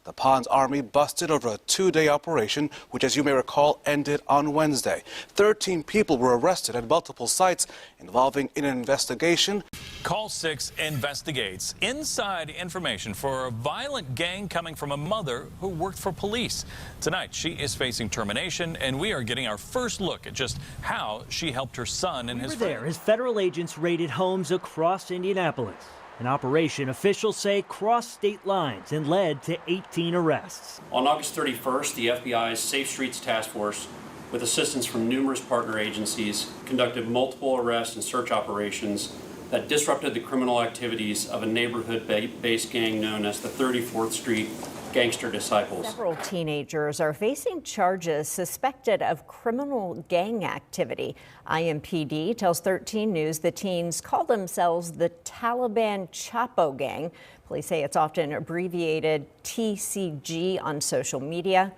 The Pond's army busted over a 2-day operation, which, as you may recall, ended on Wednesday. 13 people were arrested at multiple sites involving an investigation. Call 6 investigates inside information for a violent gang coming from a mother who worked for police. Tonight, she is facing termination, and we are getting our first look at just how she helped her son and his friends. There, as federal agents raided homes across Indianapolis. An operation officials say crossed state lines and led to 18 arrests. On August 31st, the FBI's Safe Streets Task Force, with assistance from numerous partner agencies, conducted multiple arrest and search operations that disrupted the criminal activities of a neighborhood-based gang known as the 34th Street Gangster Disciples. Several teenagers are facing charges suspected of criminal gang activity. IMPD tells 13 News the teens call themselves the Taliban Choppa Gang. Police say it's often abbreviated TCG on social media.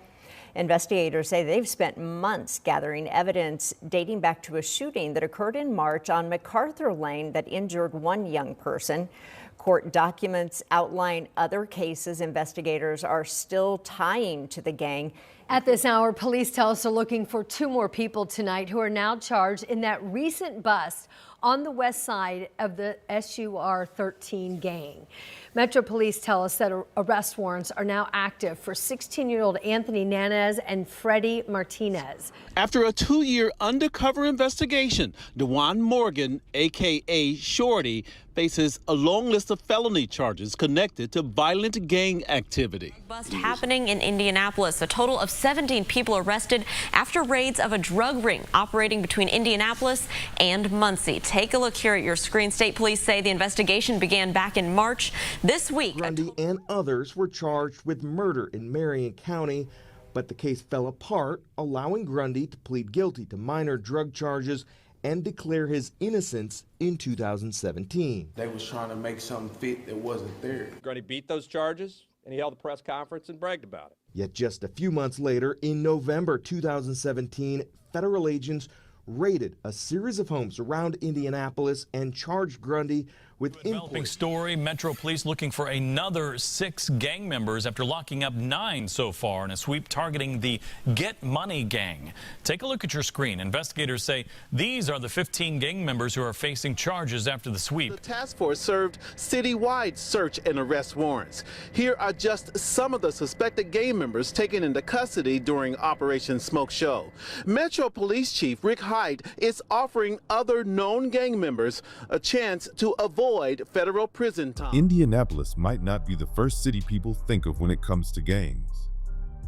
Investigators say they've spent months gathering evidence dating back to a shooting that occurred in March on MacArthur Lane that injured one young person. Court documents outline other cases investigators are still tying to the gang. At this hour, police tell us they're looking for 2 more people tonight who are now charged in that recent bust on the west side of the SUR 13 gang. Metro Police tell us that arrest warrants are now active for 16-year-old Anthony Nanez and Freddie Martinez. After a 2-year undercover investigation, DeJuan Morgan, a.k.a. Shorty, faces a long list of felony charges connected to violent gang activity. Bust happening in Indianapolis. A total of 17 people arrested after raids of a drug ring operating between Indianapolis and Muncie. Take a look here at your screen. State police say the investigation began back in March. This week, Grundy and others were charged with murder in Marion County, but the case fell apart, allowing Grundy to plead guilty to minor drug charges and declare his innocence in 2017. They was trying to make something fit that wasn't there. Grundy beat those charges, and he held a press conference and bragged about it. Yet just a few months later, in November 2017, federal agents raided a series of homes around Indianapolis and charged Grundy with developing story. Metro Police looking for another 6 gang members after locking up 9 so far in a sweep targeting the Get Money gang. Take a look at your screen. Investigators say these are the 15 gang members who are facing charges after the sweep. The task force served citywide search and arrest warrants. Here are just some of the suspected gang members taken into custody during Operation Smoke Show. Metro Police Chief Rick Hyde is offering other known gang members a chance to avoid federal prison time. Indianapolis might not be the first city people think of when it comes to gangs,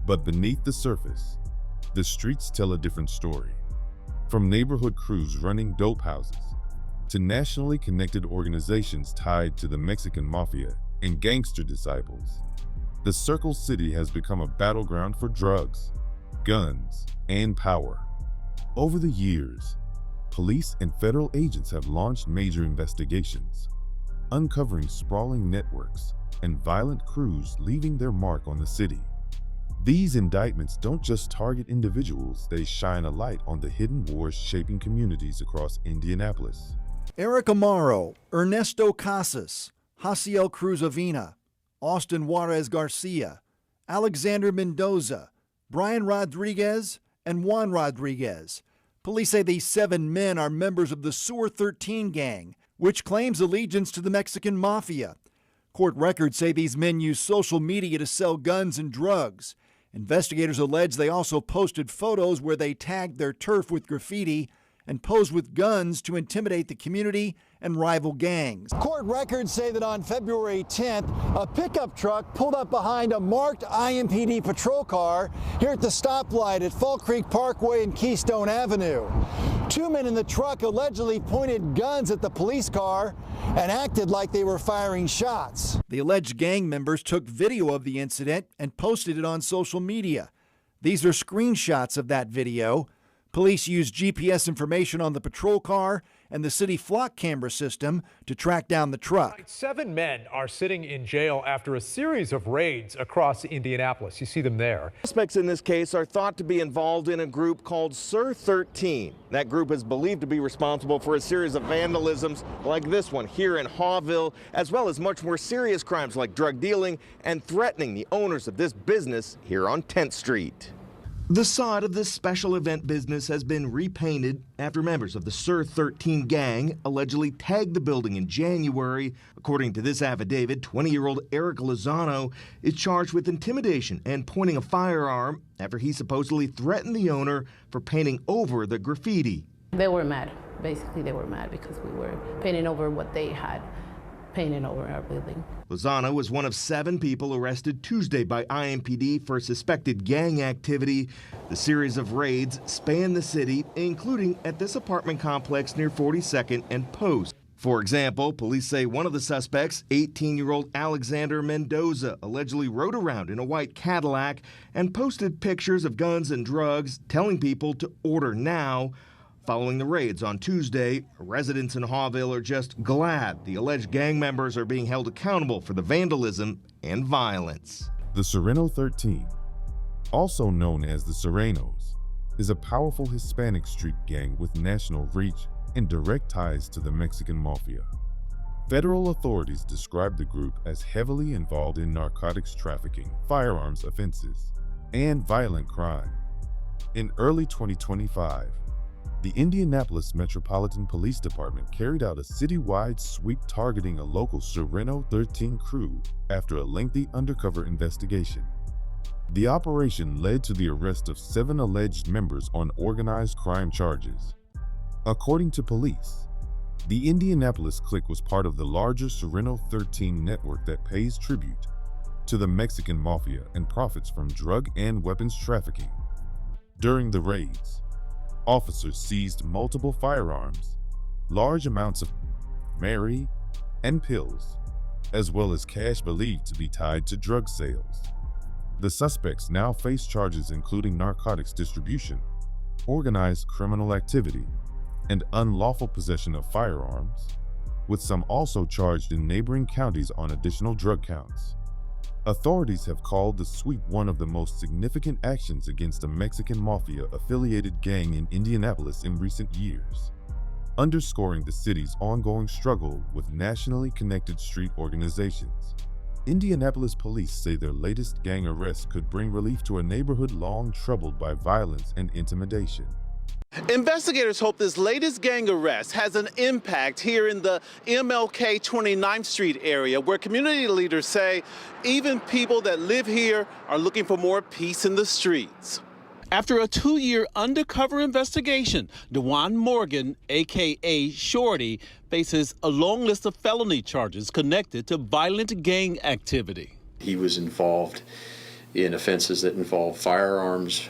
but beneath the surface, the streets tell a different story. From neighborhood crews running dope houses to nationally connected organizations tied to the Mexican Mafia and Gangster Disciples, the Circle City has become a battleground for drugs, guns, and power. Over the years, police and federal agents have launched major investigations, uncovering sprawling networks and violent crews leaving their mark on the city. These indictments don't just target individuals, they shine a light on the hidden wars shaping communities across Indianapolis. Eric Amaro, Ernesto Casas, Hasiel Cruz Avina, Austin Juarez Garcia, Alexander Mendoza, Brian Rodriguez, and Juan Rodriguez. Police say these 7 men are members of the SUR 13 gang, which claims allegiance to the Mexican Mafia. Court records say these men use social media to sell guns and drugs. Investigators allege they also posted photos where they tagged their turf with graffiti and posed with guns to intimidate the community and rival gangs. Court records say that on February 10th, a pickup truck pulled up behind a marked IMPD patrol car here at the stoplight at Fall Creek Parkway and Keystone Avenue. 2 men in the truck allegedly pointed guns at the police car and acted like they were firing shots. The alleged gang members took video of the incident and posted it on social media. These are screenshots of that video. Police used GPS information on the patrol car and the city flock camera system to track down the truck. 7 men are sitting in jail after a series of raids across Indianapolis. You see them there. Suspects in this case are thought to be involved in a group called Sur 13. That group is believed to be responsible for a series of vandalisms like this one here in Hawville, as well as much more serious crimes like drug dealing and threatening the owners of this business here on 10th Street. The sod of this special event business has been repainted after members of the Sur 13 gang allegedly tagged the building in January. According to this affidavit, 20-year-old Eric Lozano is charged with intimidation and pointing a firearm after he supposedly threatened the owner for painting over the graffiti. They were mad. Basically, they were mad because we were painting over what they had painted over our building. Lozano was one of 7 people arrested Tuesday by IMPD for suspected gang activity. The series of raids spanned the city, including at this apartment complex near 42nd and Post. For example, police say one of the suspects, 18-year-old Alexander Mendoza, allegedly rode around in a white Cadillac and posted pictures of guns and drugs, telling people to order now. Following the raids on Tuesday, residents in Hawville are just glad the alleged gang members are being held accountable for the vandalism and violence. The Sureno 13, also known as the Surenos, is a powerful Hispanic street gang with national reach and direct ties to the Mexican Mafia. Federal authorities describe the group as heavily involved in narcotics trafficking, firearms offenses, and violent crime. In early 2025, the Indianapolis Metropolitan Police Department carried out a citywide sweep targeting a local Sureno 13 crew after a lengthy undercover investigation. The operation led to the arrest of 7 alleged members on organized crime charges. According to police, the Indianapolis clique was part of the larger Sureno 13 network that pays tribute to the Mexican Mafia and profits from drug and weapons trafficking. During the raids, officers seized multiple firearms, large amounts of marijuana and pills, as well as cash believed to be tied to drug sales. The suspects now face charges including narcotics distribution, organized criminal activity, and unlawful possession of firearms, with some also charged in neighboring counties on additional drug counts. Authorities have called the sweep one of the most significant actions against a Mexican Mafia-affiliated gang in Indianapolis in recent years, underscoring the city's ongoing struggle with nationally connected street organizations. Indianapolis police say their latest gang arrest could bring relief to a neighborhood long troubled by violence and intimidation. Investigators hope this latest gang arrest has an impact here in the MLK 29th Street area, where community leaders say even people that live here are looking for more peace in the streets. After a 2-year undercover investigation, DeJuan Morgan, a.k.a. Shorty, faces a long list of felony charges connected to violent gang activity. He was involved in offenses that involve firearms,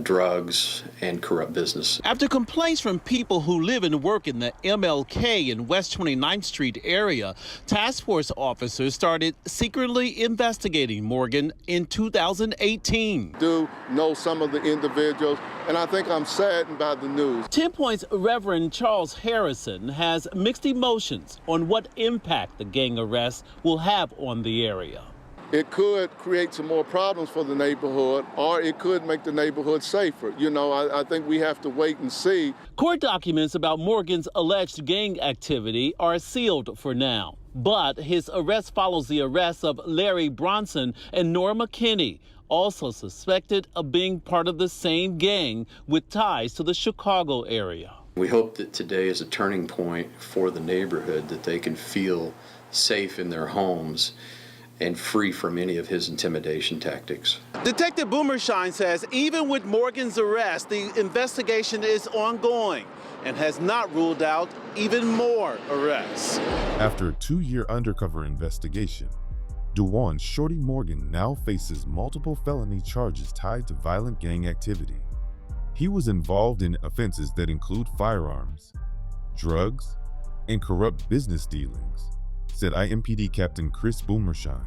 drugs, and corrupt business. After complaints from people who live and work in the MLK and West 29th Street area, task force officers started secretly investigating Morgan in 2018. Do know some of the individuals, and I think I'm saddened by the news. 10 Point's Reverend Charles Harrison has mixed emotions on what impact the gang arrest will have on the area. It could create some more problems for the neighborhood, or it could make the neighborhood safer. You know, I think we have to wait and see. Court documents about Morgan's alleged gang activity are sealed for now, but his arrest follows the arrest of Larry Bronson and Norma Kinney, also suspected of being part of the same gang with ties to the Chicago area. We hope that today is a turning point for the neighborhood, that they can feel safe in their homes and free from any of his intimidation tactics. Detective Boomershine says even with Morgan's arrest, the investigation is ongoing and has not ruled out even more arrests. After a 2-year undercover investigation, DeJuan Shorty Morgan now faces multiple felony charges tied to violent gang activity. He was involved in offenses that include firearms, drugs, and corrupt business dealings, said IMPD Captain Chris Boomershine.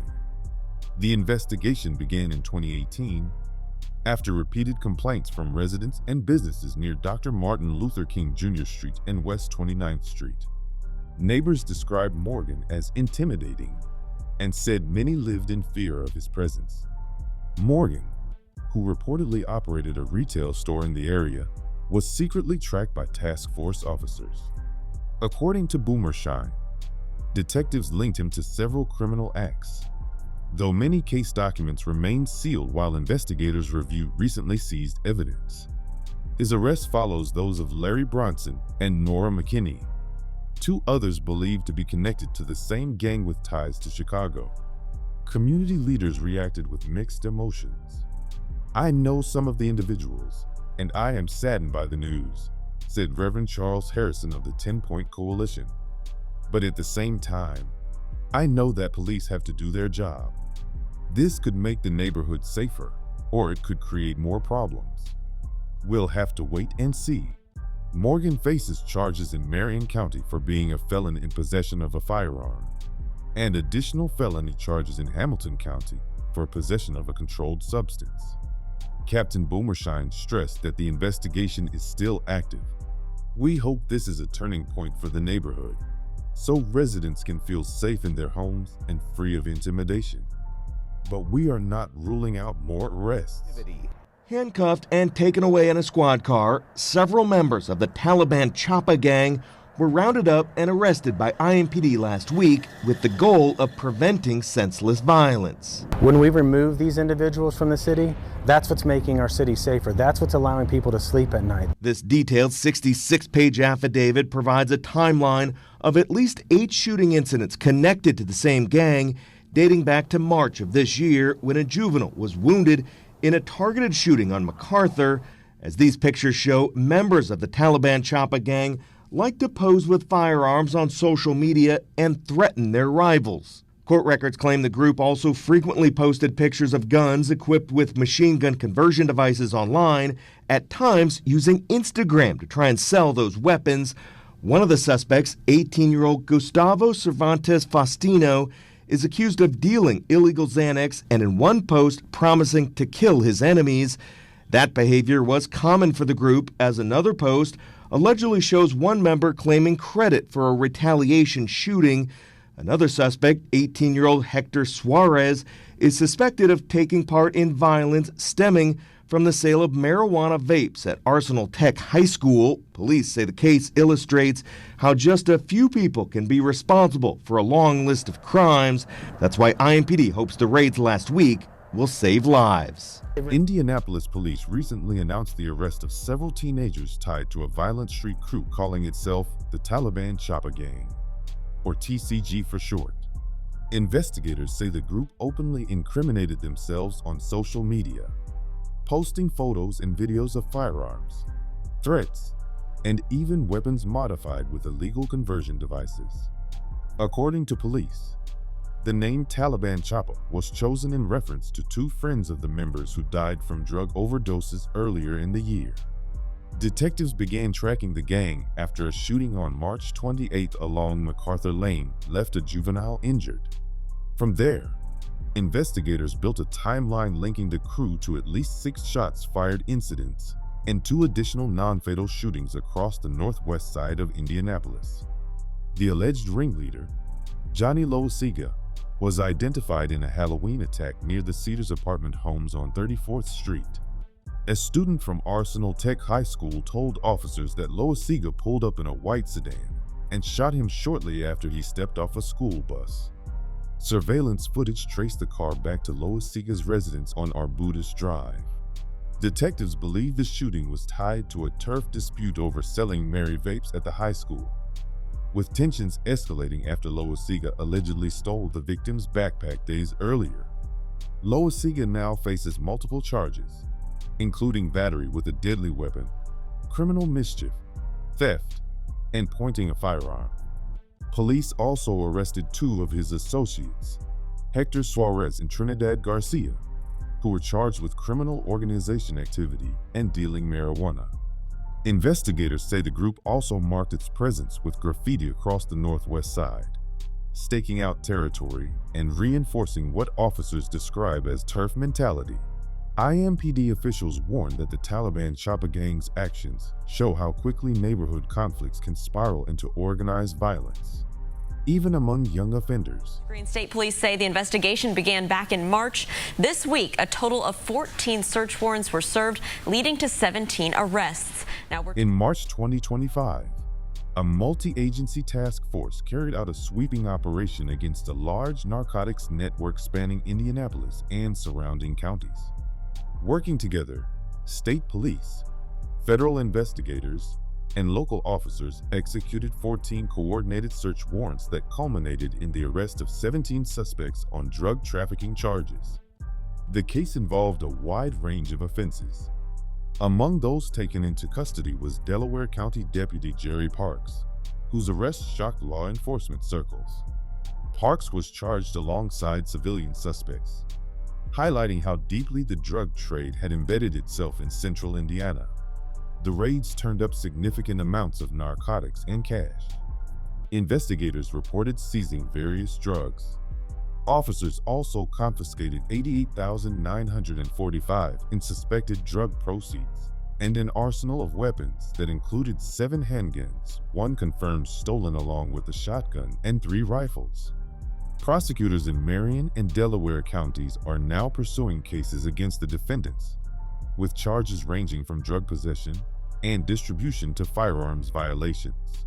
The investigation began in 2018 after repeated complaints from residents and businesses near Dr. Martin Luther King Jr. Street and West 29th Street. Neighbors described Morgan as intimidating and said many lived in fear of his presence. Morgan, who reportedly operated a retail store in the area, was secretly tracked by task force officers. According to Boomershine, detectives linked him to several criminal acts, though many case documents remain sealed while investigators review recently seized evidence. His arrest follows those of Larry Bronson and Nora McKinney, two others believed to be connected to the same gang with ties to Chicago. Community leaders reacted with mixed emotions. "I know some of the individuals, and I am saddened by the news," said Reverend Charles Harrison of the 10-Point Coalition. "But at the same time, I know that police have to do their job. This could make the neighborhood safer, or it could create more problems. We'll have to wait and see." Morgan faces charges in Marion County for being a felon in possession of a firearm, and additional felony charges in Hamilton County for possession of a controlled substance. Captain Boomershine stressed that the investigation is still active. "We hope this is a turning point for the neighborhood, so residents can feel safe in their homes and free of intimidation. But we are not ruling out more arrests." Handcuffed and taken away in a squad car, several members of the Taliban Choppa Gang were rounded up and arrested by IMPD last week with the goal of preventing senseless violence. When we remove these individuals from the city, that's what's making our city safer. That's what's allowing people to sleep at night. This detailed 66-page affidavit provides a timeline of at least 8 shooting incidents connected to the same gang, dating back to March of this year when a juvenile was wounded in a targeted shooting on MacArthur. As these pictures show, members of the Taliban Choppa Gang like to pose with firearms on social media and threaten their rivals. Court records claim the group also frequently posted pictures of guns equipped with machine gun conversion devices online, at times using Instagram to try and sell those weapons. One of the suspects, 18-year-old Gustavo Cervantes Faustino, is accused of dealing illegal Xanax and in one post promising to kill his enemies. That behavior was common for the group, as another post allegedly shows one member claiming credit for a retaliation shooting. Another suspect, 18-year-old Hector Suarez, is suspected of taking part in violence stemming from the sale of marijuana vapes at Arsenal Tech High School. Police say the case illustrates how just a few people can be responsible for a long list of crimes. That's why IMPD hopes the raids last week will save lives. Indianapolis police recently announced the arrest of several teenagers tied to a violent street crew calling itself the Taliban Choppa Gang, or TCG for short. Investigators say the group openly incriminated themselves on social media, posting photos and videos of firearms, threats, and even weapons modified with illegal conversion devices. According to police, the name Taliban Choppa was chosen in reference to 2 friends of the members who died from drug overdoses earlier in the year. Detectives began tracking the gang after a shooting on March 28 along MacArthur Lane left a juvenile injured. From there, investigators built a timeline linking the crew to at least 6 shots fired incidents and 2 additional non-fatal shootings across the northwest side of Indianapolis. The alleged ringleader, Johnny Loisiga, was identified in a Halloween attack near the Cedars apartment homes on 34th Street. A student from Arsenal Tech High School told officers that Loisiga pulled up in a white sedan and shot him shortly after he stepped off a school bus. Surveillance footage traced the car back to Loisiga's residence on Arbutus Drive. Detectives believe the shooting was tied to a turf dispute over selling Mary vapes at the high school, with tensions escalating after Loisiga allegedly stole the victim's backpack days earlier. Loisiga now faces multiple charges, including battery with a deadly weapon, criminal mischief, theft, and pointing a firearm. Police also arrested 2 of his associates, Hector Suarez and Trinidad Garcia, who were charged with criminal organization activity and dealing marijuana. Investigators say the group also marked its presence with graffiti across the northwest side, staking out territory and reinforcing what officers describe as turf mentality. IMPD officials warned that the Taliban Choppa Gang's actions show how quickly neighborhood conflicts can spiral into organized violence, even among young offenders. State police say the investigation began back in March. This week, a total of 14 search warrants were served, leading to 17 arrests. In March 2025, a multi-agency task force carried out a sweeping operation against a large narcotics network spanning Indianapolis and surrounding counties. Working together, state police, federal investigators, and local officers executed 14 coordinated search warrants that culminated in the arrest of 17 suspects on drug trafficking charges. The case involved a wide range of offenses. Among those taken into custody was Delaware County Deputy Jerry Parks, whose arrest shocked law enforcement circles. Parks was charged alongside civilian suspects, highlighting how deeply the drug trade had embedded itself in central Indiana. The raids turned up significant amounts of narcotics and cash. Investigators reported seizing various drugs. Officers also confiscated $88,945 in suspected drug proceeds and an arsenal of weapons that included 7 handguns, 1 confirmed stolen along with a shotgun, and 3 rifles. Prosecutors in Marion and Delaware counties are now pursuing cases against the defendants, with charges ranging from drug possession and distribution to firearms violations.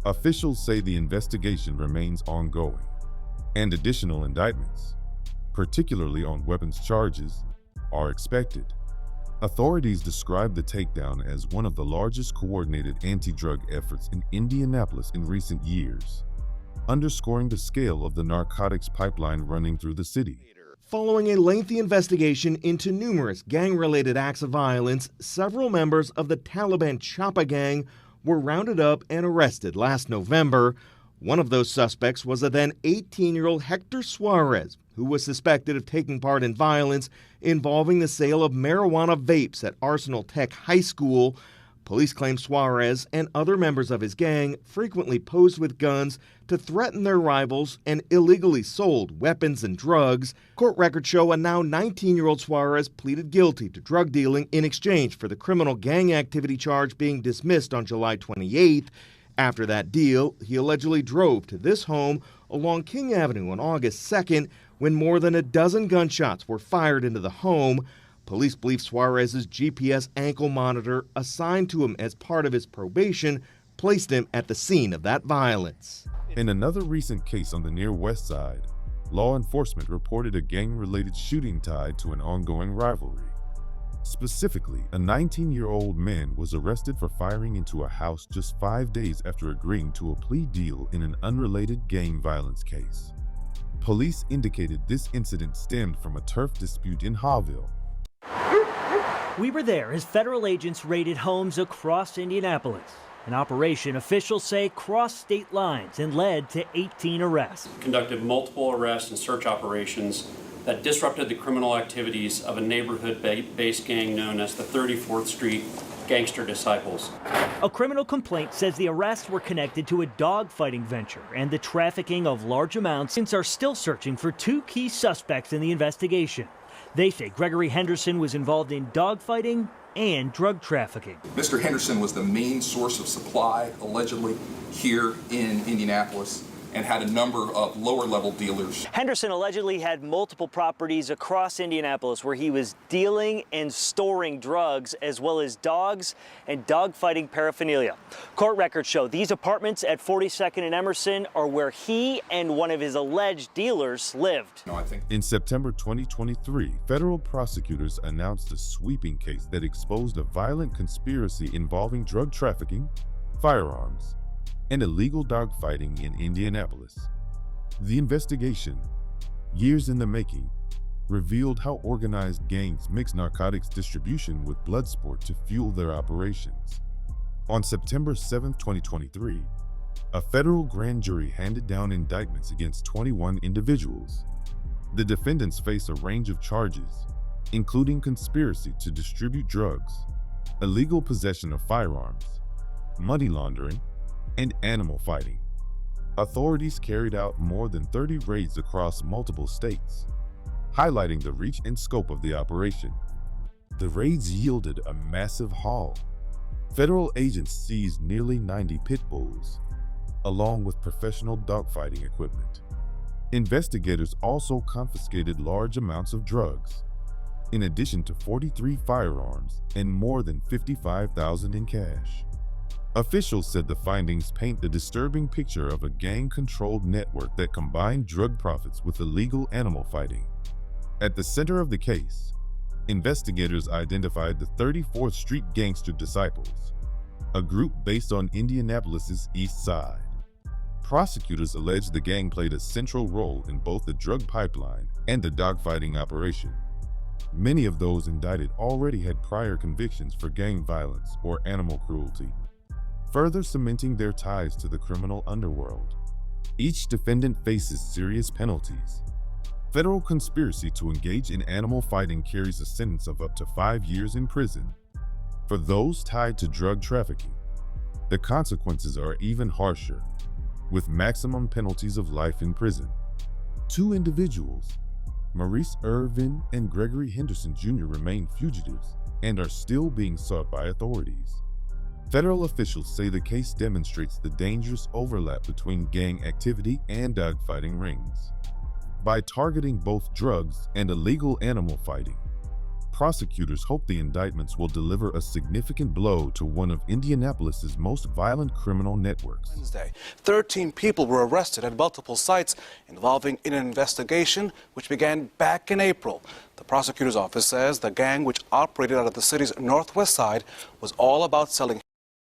Officials say the investigation remains ongoing, and additional indictments, particularly on weapons charges, are expected. Authorities describe the takedown as one of the largest coordinated anti-drug efforts in Indianapolis in recent years, underscoring the scale of the narcotics pipeline running through the city. Following a lengthy investigation into numerous gang-related acts of violence, several members of the Taliban Choppa Gang were rounded up and arrested last November. One of those suspects was a then 18-year-old Hector Suarez, who was suspected of taking part in violence involving the sale of marijuana vapes at Arsenal Tech High School. Police claim Suarez and other members of his gang frequently posed with guns to threaten their rivals and illegally sold weapons and drugs. Court records show a now 19-year-old Suarez pleaded guilty to drug dealing in exchange for the criminal gang activity charge being dismissed on July 28th. After that deal, he allegedly drove to this home along King Avenue on August 2nd when more than a dozen gunshots were fired into the home. Police believe Suarez's GPS ankle monitor, assigned to him as part of his probation, placed him at the scene of that violence. In another recent case on the near west side, law enforcement reported a gang-related shooting tied to an ongoing rivalry. Specifically, a 19-year-old man was arrested for firing into a house just 5 days after agreeing to a plea deal in an unrelated gang violence case. Police indicated this incident stemmed from a turf dispute in Hawville. We were there as federal agents raided homes across Indianapolis. An operation officials say crossed state lines and led to 18 arrests. Conducted multiple arrests and search operations that disrupted the criminal activities of a neighborhood-based gang known as the 34th Street Gangster Disciples. A criminal complaint says the arrests were connected to a dogfighting venture and the trafficking of large amounts. Agents are still searching for 2 key suspects in the investigation. They say Gregory Henderson was involved in dogfighting and drug trafficking. Mr. Henderson was the main source of supply, allegedly, here in Indianapolis, and had a number of lower-level dealers. Henderson allegedly had multiple properties across Indianapolis where he was dealing and storing drugs, as well as dogs and dogfighting paraphernalia. Court records show these apartments at 42nd and Emerson are where he and one of his alleged dealers lived. In September 2023, federal prosecutors announced a sweeping case that exposed a violent conspiracy involving drug trafficking, firearms, and illegal dogfighting in Indianapolis. The investigation, years in the making, revealed how organized gangs mix narcotics distribution with blood sport to fuel their operations. On September 7, 2023, a federal grand jury handed down indictments against 21 individuals. The defendants face a range of charges, including conspiracy to distribute drugs, illegal possession of firearms, money laundering, and animal fighting. Authorities carried out more than 30 raids across multiple states, highlighting the reach and scope of the operation. The raids yielded a massive haul. Federal agents seized nearly 90 pit bulls, along with professional dogfighting equipment. Investigators also confiscated large amounts of drugs, in addition to 43 firearms and more than $55,000 in cash. Officials said the findings paint a disturbing picture of a gang-controlled network that combined drug profits with illegal animal fighting. At the center of the case, investigators identified the 34th Street Gangster Disciples, a group based on Indianapolis's East Side. Prosecutors alleged the gang played a central role in both the drug pipeline and the dogfighting operation. Many of those indicted already had prior convictions for gang violence or animal cruelty, further cementing their ties to the criminal underworld. Each defendant faces serious penalties. Federal conspiracy to engage in animal fighting carries a sentence of up to 5 years in prison. For those tied to drug trafficking, the consequences are even harsher, with maximum penalties of life in prison. 2 individuals, Maurice Irvin and Gregory Henderson Jr., remain fugitives and are still being sought by authorities. Federal officials say the case demonstrates the dangerous overlap between gang activity and dogfighting rings. By targeting both drugs and illegal animal fighting, prosecutors hope the indictments will deliver a significant blow to one of Indianapolis's most violent criminal networks. Wednesday, 13 people were arrested at multiple sites involving an investigation which began back in April. The prosecutor's office says the gang, which operated out of the city's northwest side, was all about selling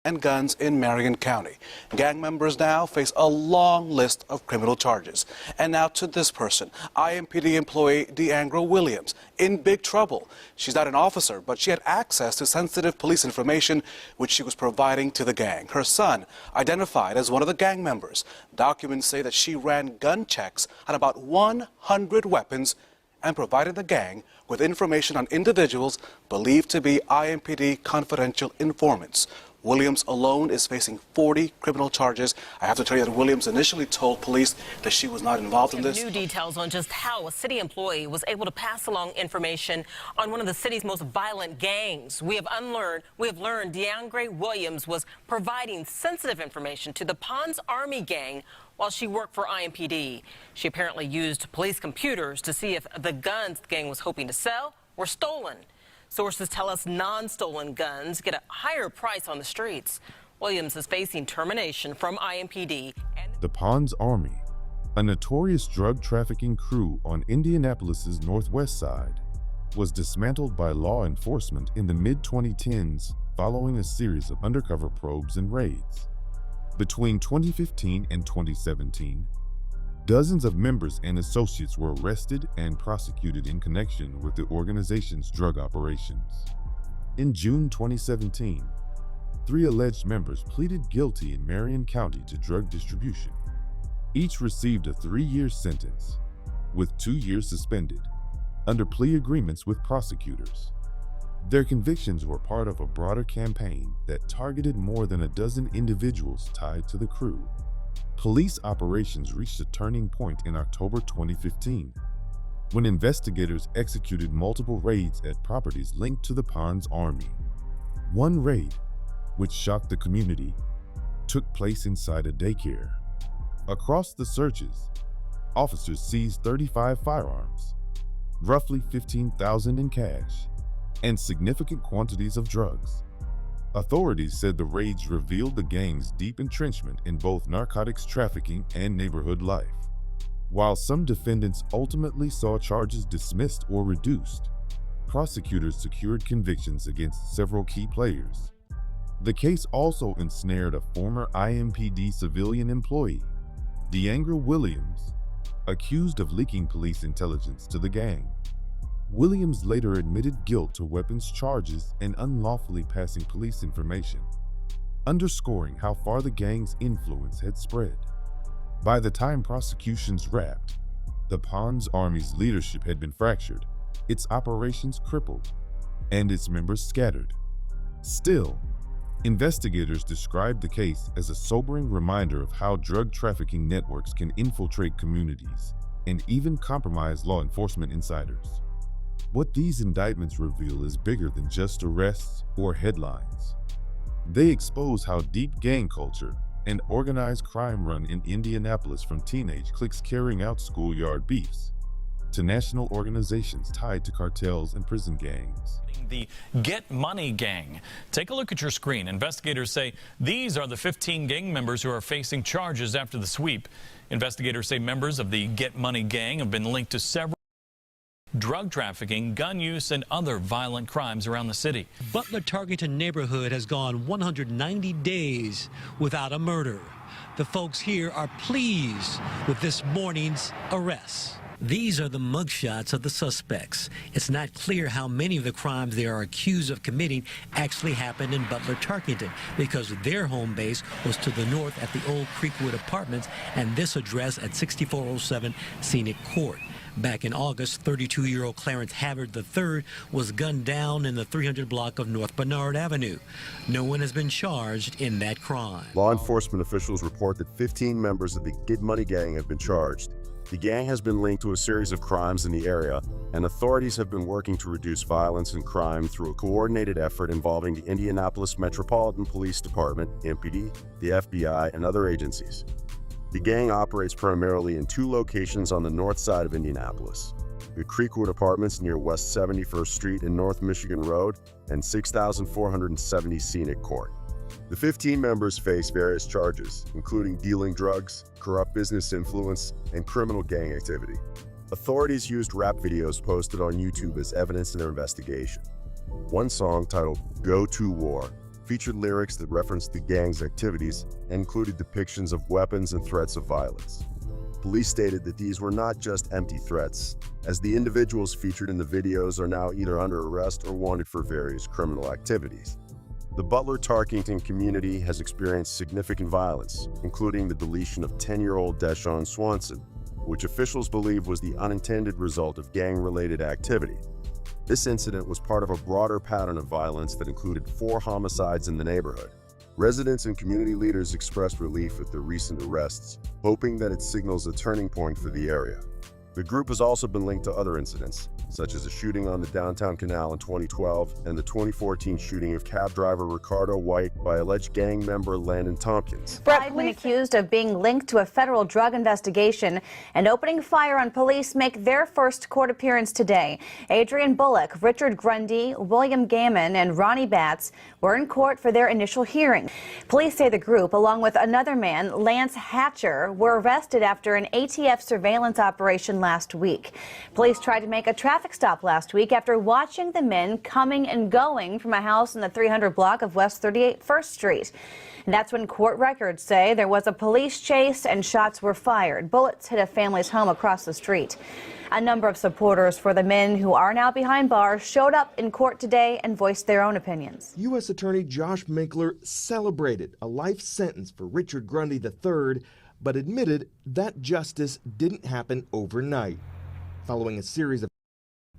and guns in Marion County. Gang members now face a long list of criminal charges. And now to this person, IMPD employee Deandra Williams, in big trouble. She's not an officer, but she had access to sensitive police information which she was providing to the gang. Her son, identified as one of the gang members. Documents say that she ran gun checks on about 100 weapons and provided the gang with information on individuals believed to be IMPD confidential informants. Williams alone is facing 40 criminal charges. I have to tell you that Williams initially told police that she was not involved in this. New details on just how a city employee was able to pass along information on one of the city's most violent gangs. We have learned Deandra Williams was providing sensitive information to the Pons Army gang while she worked for IMPD. She apparently used police computers to see if the guns the gang was hoping to sell were stolen. Sources tell us non-stolen guns get a higher price on the streets. Williams is facing termination from IMPD. The Pons Army, a notorious drug trafficking crew on Indianapolis's northwest side, was dismantled by law enforcement in the mid-2010s following a series of undercover probes and raids. Between 2015 and 2017, dozens of members and associates were arrested and prosecuted in connection with the organization's drug operations. In June 2017, 3 alleged members pleaded guilty in Marion County to drug distribution. Each received a 3-year sentence, with 2 years suspended, under plea agreements with prosecutors. Their convictions were part of a broader campaign that targeted more than a dozen individuals tied to the crew. Police operations reached a turning point in October 2015, when investigators executed multiple raids at properties linked to the Pons Army. One raid, which shocked the community, took place inside a daycare. Across the searches, officers seized 35 firearms, roughly $15,000 in cash, and significant quantities of drugs. Authorities said the raids revealed the gang's deep entrenchment in both narcotics trafficking and neighborhood life. While some defendants ultimately saw charges dismissed or reduced, prosecutors secured convictions against several key players. The case also ensnared a former IMPD civilian employee, Deandra Williams, accused of leaking police intelligence to the gang. Williams later admitted guilt to weapons charges and unlawfully passing police information, underscoring how far the gang's influence had spread. By the time prosecutions wrapped, the Pons Army's leadership had been fractured, its operations crippled, and its members scattered. Still, investigators described the case as a sobering reminder of how drug trafficking networks can infiltrate communities and even compromise law enforcement insiders. What these indictments reveal is bigger than just arrests or headlines. They expose how deep gang culture and organized crime run in Indianapolis, from teenage cliques carrying out schoolyard beefs to national organizations tied to cartels and prison gangs. The Get Money Gang. Take a look at your screen. Investigators say these are the 15 gang members who are facing charges after the sweep. Investigators say members of the Get Money Gang have been linked to several drug trafficking, gun use, and other violent crimes around the city. Butler-Tarkington neighborhood has gone 190 days without a murder. The folks here are pleased with this morning's arrests. These are the mugshots of the suspects. It's not clear how many of the crimes they are accused of committing actually happened in Butler-Tarkington, because their home base was to the north at the old Creekwood Apartments and this address at 6407 Scenic Court. Back in August, 32-year-old Clarence Havard III was gunned down in the 300 block of North Bernard Avenue. No one has been charged in that crime. Law enforcement officials report that 15 members of the Get Money Gang have been charged. The gang has been linked to a series of crimes in the area, and authorities have been working to reduce violence and crime through a coordinated effort involving the Indianapolis Metropolitan Police Department, MPD, the FBI, and other agencies. The gang operates primarily in 2 locations on the north side of Indianapolis: the Creekwood Apartments near West 71st Street and North Michigan Road, and 6470 Scenic Court. The 15 members face various charges, including dealing drugs, corrupt business influence, and criminal gang activity. Authorities used rap videos posted on YouTube as evidence in their investigation. One song, titled "Go to War," featured lyrics that referenced the gang's activities and included depictions of weapons and threats of violence. Police stated that these were not just empty threats, as the individuals featured in the videos are now either under arrest or wanted for various criminal activities. The Butler-Tarkington community has experienced significant violence, including the deletion of 10-year-old Deshaun Swanson, which officials believe was the unintended result of gang-related activity. This incident was part of a broader pattern of violence that included 4 homicides in the neighborhood. Residents and community leaders expressed relief at the recent arrests, hoping that it signals a turning point for the area. The group has also been linked to other incidents, such as a shooting on the downtown canal in 2012 and the 2014 shooting of cab driver Ricardo White by alleged gang member Landon Tompkins. Brett has been accused of being linked to a federal drug investigation and opening fire on police make their first court appearance today. Adrian Bullock, Richard Grundy, William Gammon, and Ronnie Batts were in court for their initial hearing. Police say the group, along with another man, Lance Hatcher, were arrested after an ATF surveillance operation last week. Police tried to make a traffic stop last week after watching the men coming and going from a house in the 300 block of West 38th Street. And that's when court records say there was a police chase and shots were fired. Bullets hit a family's home across the street. A number of supporters for the men who are now behind bars showed up in court today and voiced their own opinions. U.S. Attorney Josh Minkler celebrated a life sentence for Richard Grundy III, but admitted that justice didn't happen overnight. Following a series of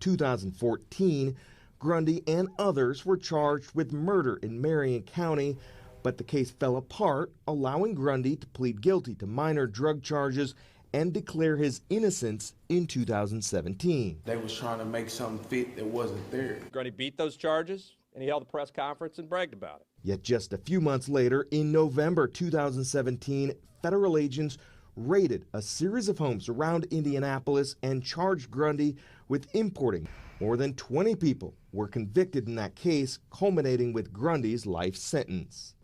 2014, Grundy and others were charged with murder in Marion County, but the case fell apart, allowing Grundy to plead guilty to minor drug charges and declare his innocence in 2017. They was trying to make something fit that wasn't there. Grundy beat those charges, and he held a press conference and bragged about it. Yet just a few months later, in November 2017, federal agents raided a series of homes around Indianapolis and charged Grundy with importing. More than 20 people were convicted in that case, culminating with Grundy's life sentence.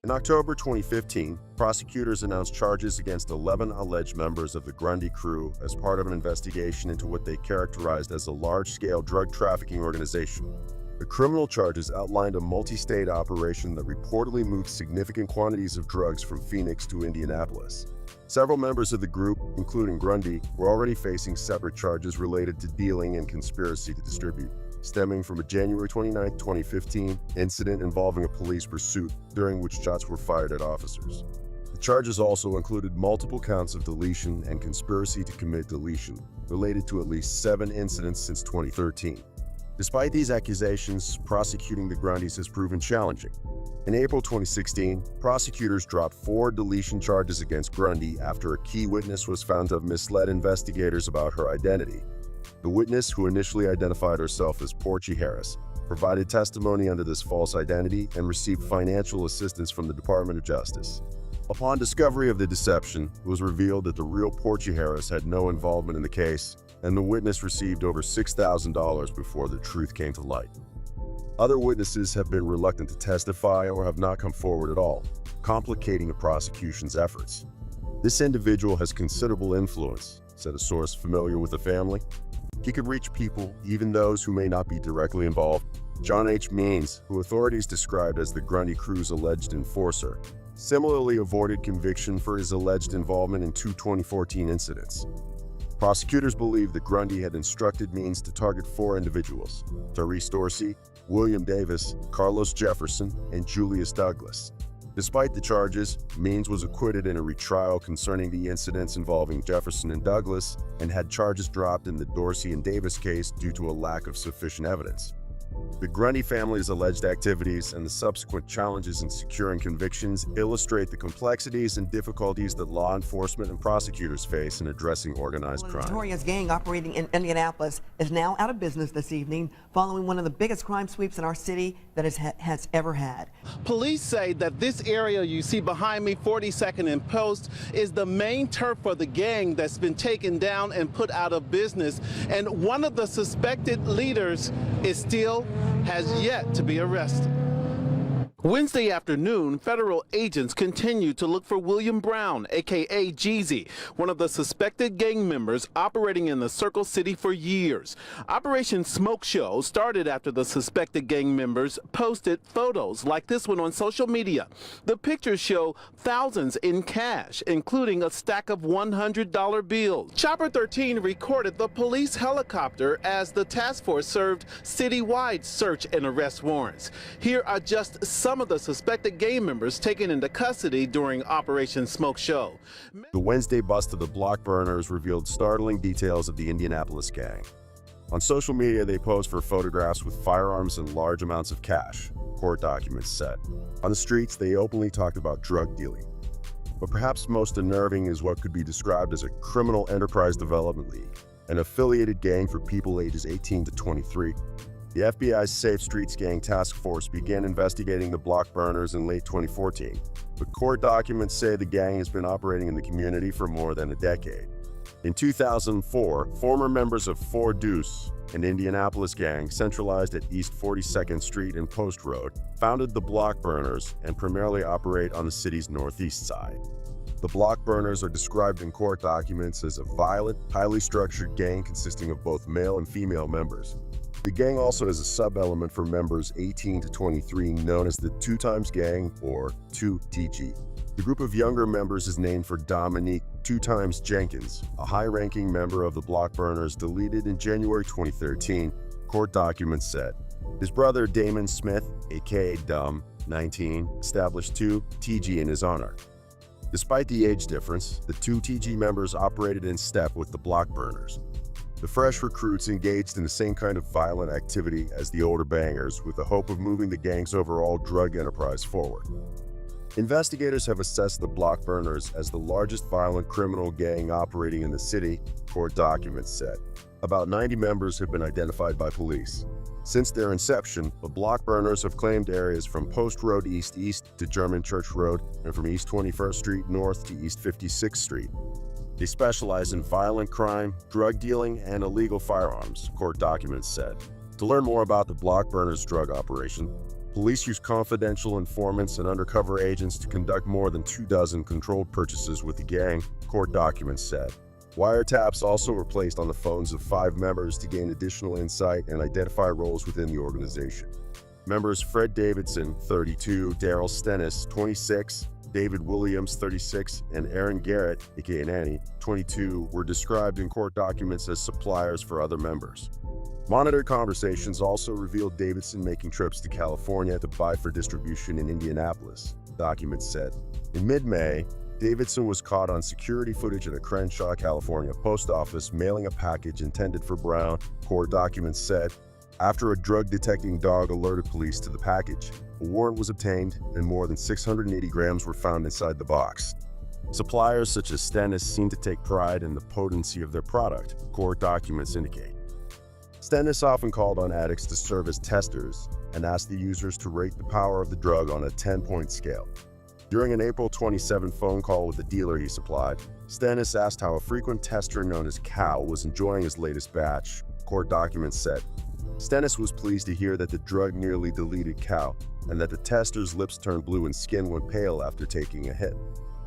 In October 2015, prosecutors announced charges against 11 alleged members of the Grundy crew as part of an investigation into what they characterized as a large-scale drug trafficking organization. The criminal charges outlined a multi-state operation that reportedly moved significant quantities of drugs from Phoenix to Indianapolis. Several members of the group, including Grundy, were already facing separate charges related to dealing and conspiracy to distribute, stemming from a January 29, 2015 incident involving a police pursuit during which shots were fired at officers. The charges also included multiple counts of deletion and conspiracy to commit deletion, related to at least 7 incidents since 2013. Despite these accusations, prosecuting the Grundys has proven challenging. In April 2016, prosecutors dropped 4 deletion charges against Grundy after a key witness was found to have misled investigators about her identity. The witness, who initially identified herself as Porchy Harris, provided testimony under this false identity and received financial assistance from the Department of Justice. Upon discovery of the deception, it was revealed that the real Porchy Harris had no involvement in the case, and the witness received over $6,000 before the truth came to light. Other witnesses have been reluctant to testify or have not come forward at all, complicating the prosecution's efforts. This individual has considerable influence, said a source familiar with the family. He could reach people, even those who may not be directly involved. John H. Means, who authorities described as the Grundy crew's alleged enforcer, similarly avoided conviction for his alleged involvement in two 2014 incidents. Prosecutors believe that Grundy had instructed Means to target 4 individuals: Tyrese Dorsey, William Davis, Carlos Jefferson, and Julius Douglas. Despite the charges, Means was acquitted in a retrial concerning the incidents involving Jefferson and Douglas and had charges dropped in the Dorsey and Davis case due to a lack of sufficient evidence. The Grundy family's alleged activities and the subsequent challenges in securing convictions illustrate the complexities and difficulties that law enforcement and prosecutors face in addressing organized crime. The notorious gang operating in Indianapolis is now out of business this evening following one of the biggest crime sweeps in our city that has ever had. Police say that this area you see behind me, 42nd and Post, is the main turf for the gang that's been taken down and put out of business, and one of the suspected leaders has yet to be arrested. Wednesday afternoon, federal agents continued to look for William Brown, aka Jeezy, one of the suspected gang members operating in the Circle City for years. Operation Smoke Show started after the suspected gang members posted photos like this one on social media. The pictures show thousands in cash, including a stack of $100 bills. Chopper 13 recorded the police helicopter as the task force served citywide search and arrest warrants. Here are just some of the suspected gang members taken into custody during Operation Smoke Show. The Wednesday bust of the block burners revealed startling details of the Indianapolis gang. On social media, they posed for photographs with firearms and large amounts of cash, court documents said. On the streets, they openly talked about drug dealing. But perhaps most unnerving is what could be described as a criminal enterprise development league, an affiliated gang for people ages 18 to 23. The FBI's Safe Streets Gang Task Force began investigating the block burners in late 2014, but court documents say the gang has been operating in the community for more than a decade. In 2004, former members of Four Deuce, an Indianapolis gang centralized at East 42nd Street and Post Road, founded the block burners and primarily operate on the city's northeast side. The block burners are described in court documents as a violent, highly structured gang consisting of both male and female members. The gang also has a sub-element for members 18 to 23 known as the 2 Gang, or 2TG. The group of younger members is named for Dominique 2 Jenkins, a high-ranking member of the block burners deleted in January 2013, court documents said. His brother Damon Smith, aka Dum, 19, established 2TG in his honor. Despite the age difference, the 2TG members operated in step with the block burners. The fresh recruits engaged in the same kind of violent activity as the older bangers, with the hope of moving the gang's overall drug enterprise forward. Investigators have assessed the block burners as the largest violent criminal gang operating in the city, court documents said. About 90 members have been identified by police. Since their inception, the block burners have claimed areas from Post Road East to German Church Road and from East 21st Street North to East 56th Street. They specialize in violent crime, drug dealing, and illegal firearms, court documents said. To learn more about the block burners drug operation, police use confidential informants and undercover agents to conduct more than 24 controlled purchases with the gang, court documents said. Wiretaps also were placed on the phones of 5 members to gain additional insight and identify roles within the organization. Members Fred Davidson, 32, Daryl Stennis, 26, David Williams, 36, and Aaron Garrett, aka Nanny, 22, were described in court documents as suppliers for other members. Monitored conversations also revealed Davidson making trips to California to buy for distribution in Indianapolis, documents said. In mid-May, Davidson was caught on security footage at a Crenshaw, California post office mailing a package intended for Brown, court documents said. After a drug-detecting dog alerted police to the package, a warrant was obtained and more than 680 grams were found inside the box. Suppliers such as Stennis seem to take pride in the potency of their product, court documents indicate. Stennis often called on addicts to serve as testers and asked the users to rate the power of the drug on a 10-point scale. During an April 27 phone call with the dealer he supplied, Stennis asked how a frequent tester known as Cal was enjoying his latest batch. Court documents said. Stennis was pleased to hear that the drug nearly deleted Cal and that the tester's lips turned blue and skin went pale after taking a hit.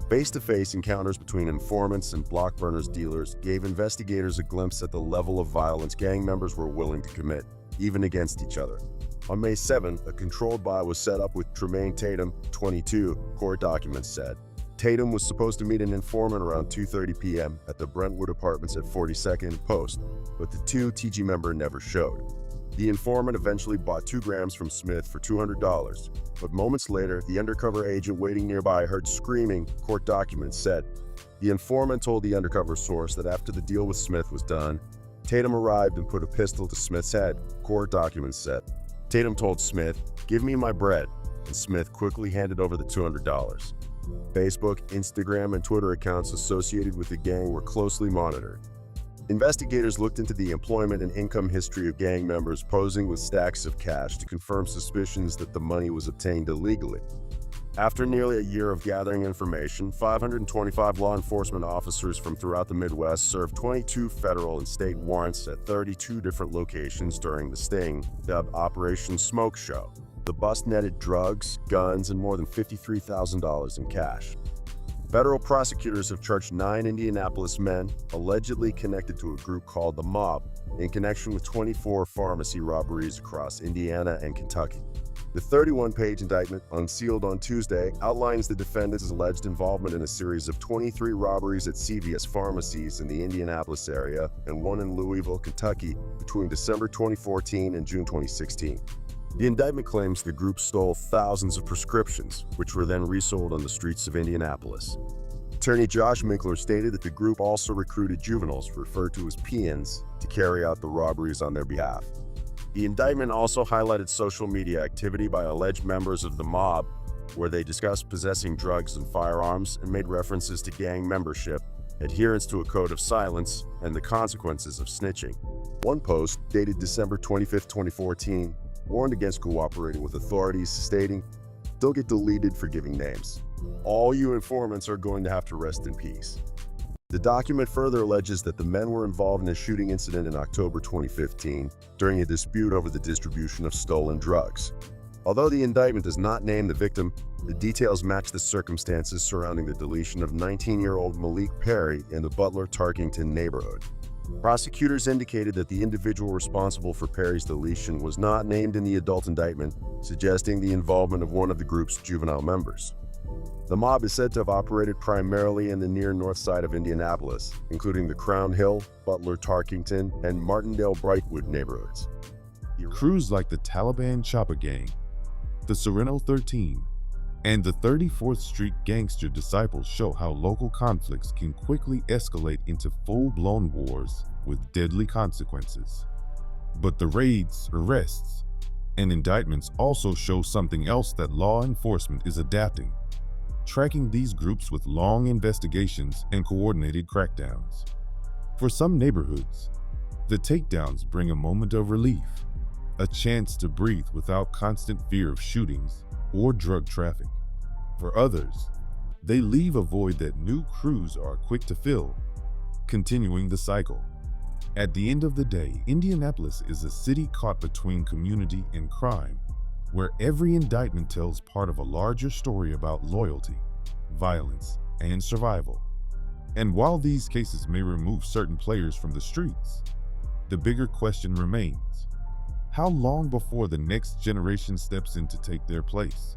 Face-to-face encounters between informants and block burners dealers gave investigators a glimpse at the level of violence gang members were willing to commit, even against each other. On May 7, a controlled buy was set up with Tremaine Tatum, 22, court documents said. Tatum was supposed to meet an informant around 2:30 p.m. at the Brentwood Apartments at 42nd Post, but the two TG member never showed. The informant eventually bought 2 grams from Smith for $200, but moments later, the undercover agent waiting nearby heard screaming, court documents said. The informant told the undercover source that after the deal with Smith was done, Tatum arrived and put a pistol to Smith's head, court documents said. Tatum told Smith, "Give me my bread," and Smith quickly handed over the $200. Facebook, Instagram, and Twitter accounts associated with the gang were closely monitored. Investigators looked into the employment and income history of gang members posing with stacks of cash to confirm suspicions that the money was obtained illegally. After nearly a year of gathering information, 525 law enforcement officers from throughout the Midwest served 22 federal and state warrants at 32 different locations during the sting, dubbed Operation Smoke Show. The bust netted drugs, guns, and more than $53,000 in cash. Federal prosecutors have charged 9 Indianapolis men, allegedly connected to a group called the Mob, in connection with 24 pharmacy robberies across Indiana and Kentucky. The 31-page indictment, unsealed on Tuesday, outlines the defendants' alleged involvement in a series of 23 robberies at CVS pharmacies in the Indianapolis area and one in Louisville, Kentucky, between December 2014 and June 2016. The indictment claims the group stole thousands of prescriptions, which were then resold on the streets of Indianapolis. Attorney Josh Minkler stated that the group also recruited juveniles, referred to as peons, to carry out the robberies on their behalf. The indictment also highlighted social media activity by alleged members of the Mob, where they discussed possessing drugs and firearms and made references to gang membership, adherence to a code of silence, and the consequences of snitching. One post, dated December 25, 2014, warned against cooperating with authorities, stating, "Don't get deleted for giving names. All you informants are going to have to rest in peace." The document further alleges that the men were involved in a shooting incident in October 2015 during a dispute over the distribution of stolen drugs. Although the indictment does not name the victim, the details match the circumstances surrounding the deletion of 19-year-old Malik Perry in the Butler-Tarkington neighborhood. Prosecutors indicated that the individual responsible for Perry's deletion was not named in the adult indictment, suggesting the involvement of one of the group's juvenile members. The Mob is said to have operated primarily in the near north side of Indianapolis, including the Crown Hill, Butler-Tarkington, and Martindale-Brightwood neighborhoods. Crews like the Taliban Choppa Gang, the Sureno 13, and the 34th Street Gangster Disciples show how local conflicts can quickly escalate into full-blown wars with deadly consequences. But the raids, arrests, and indictments also show something else that law enforcement is adapting, tracking these groups with long investigations and coordinated crackdowns. For some neighborhoods, the takedowns bring a moment of relief, a chance to breathe without constant fear of shootings or drug traffic. For others, they leave a void that new crews are quick to fill, continuing the cycle. At the end of the day, Indianapolis is a city caught between community and crime, where every indictment tells part of a larger story about loyalty, violence, and survival. And while these cases may remove certain players from the streets, the bigger question remains: how long before the next generation steps in to take their place?